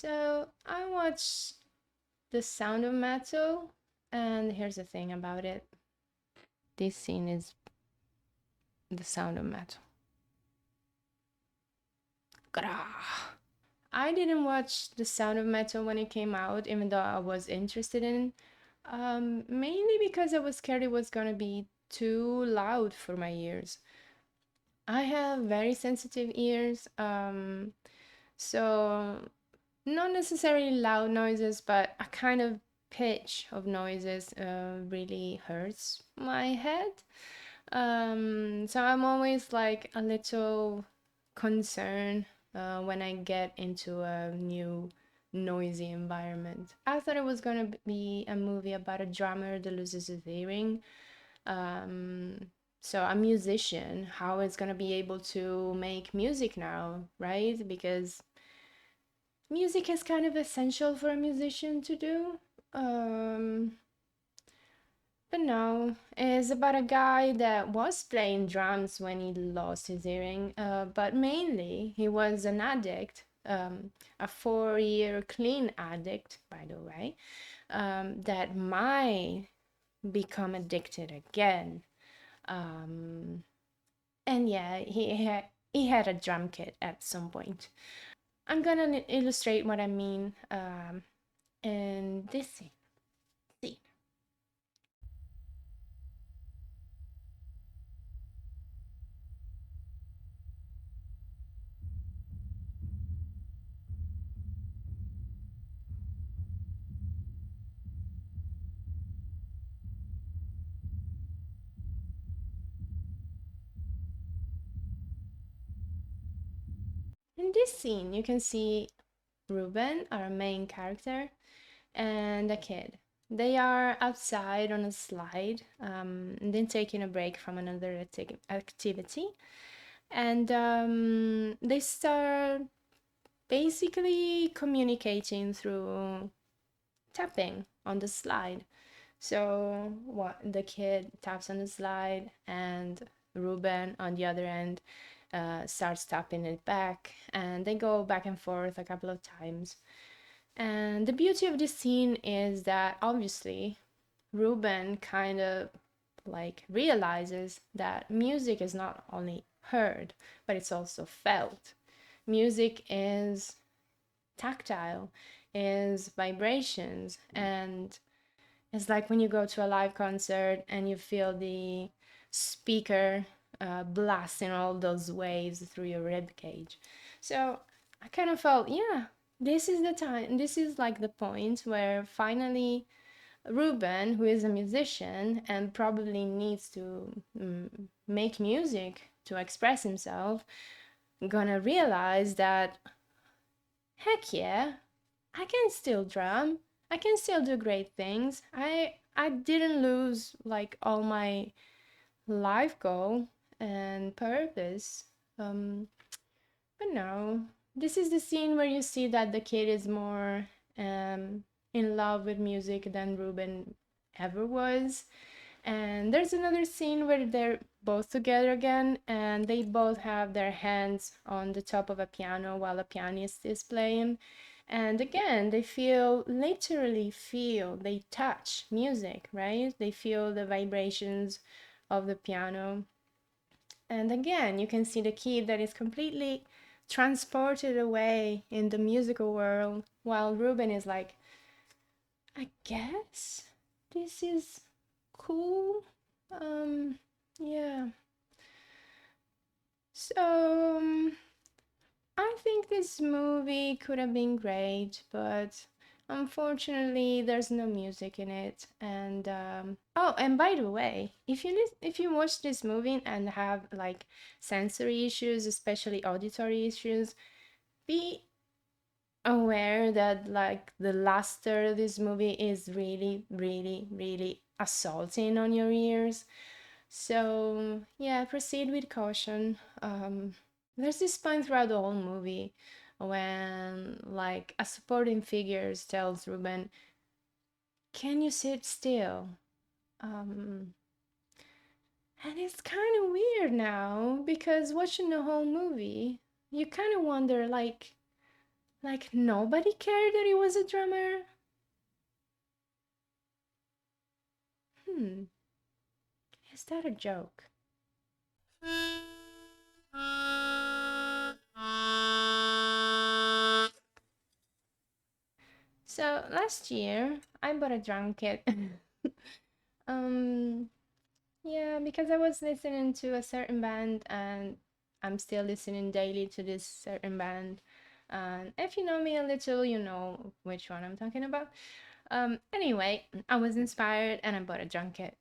So I watched The Sound of Metal, and here's the thing about it. This scene is The Sound of Metal. Grah. I didn't watch The Sound of Metal when it came out, even though I was interested in. Mainly because I was scared it was gonna be too loud for my ears. I have very sensitive ears, so not necessarily loud noises, but a kind of pitch of noises really hurts my head. So I'm always like a little concerned when I get into a new noisy environment. I thought it was gonna be a movie about a drummer that loses his hearing. Um, so a musician, how is gonna be able to make music now, right? Because music is kind of essential for a musician to do. Um, but no, it's about a guy that was playing drums when he lost his hearing, but mainly he was an addict, a 4 year clean addict, by the way, that might become addicted again. Um, and yeah, he had a drum kit at some point. I'm gonna illustrate what I mean in this scene. In this scene, you can see Ruben, our main character, and a kid. They are outside on a slide, and then taking a break from another activity, and they start basically communicating through tapping on the slide. So what the kid taps on the slide, and Ruben on the other end starts tapping it back, and they go back and forth a couple of times. And the beauty of this scene is that obviously Ruben kind of like realizes that music is not only heard, but it's also felt. Music is tactile, is vibrations, and it's like when you go to a live concert and you feel the speaker blasting all those waves through your rib cage. So I kind of felt, yeah, this is the time, this is like the point where finally Ruben, who is a musician and probably needs to make music to express himself, gonna realize that, heck yeah, I can still drum. I can still do great things. I didn't lose like all my life goal and purpose. Um, but no, this is the scene where you see that the kid is more in love with music than Ruben ever was. And there's another scene where they're both together again, and they both have their hands on the top of a piano while a pianist is playing. And again, they feel, literally feel, they touch music, right? They feel the vibrations of the piano. And again, you can see the kid that is completely transported away in the musical world, while Ruben is like, I guess this is cool. Um, yeah. So, I think this movie could have been great, but unfortunately, there's no music in it. And oh, and by the way, if you watch this movie and have like sensory issues, especially auditory issues, be aware that like the last third of this movie is really, really, really assaulting on your ears. So yeah, proceed with caution. There's this point throughout the whole movie when like a supporting figure tells Ruben, "Can you sit still?" Um, and it's kind of weird now because watching the whole movie, you kind of wonder like, Like nobody cared that he was a drummer? Hmm, is that a joke? So last year I bought a drum kit. um yeah, because I was listening to a certain band and I'm still listening daily to this certain band. And if you know me a little, you know which one I'm talking about. Anyway, I was inspired and I bought a drum kit.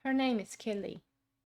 Her name is Killy.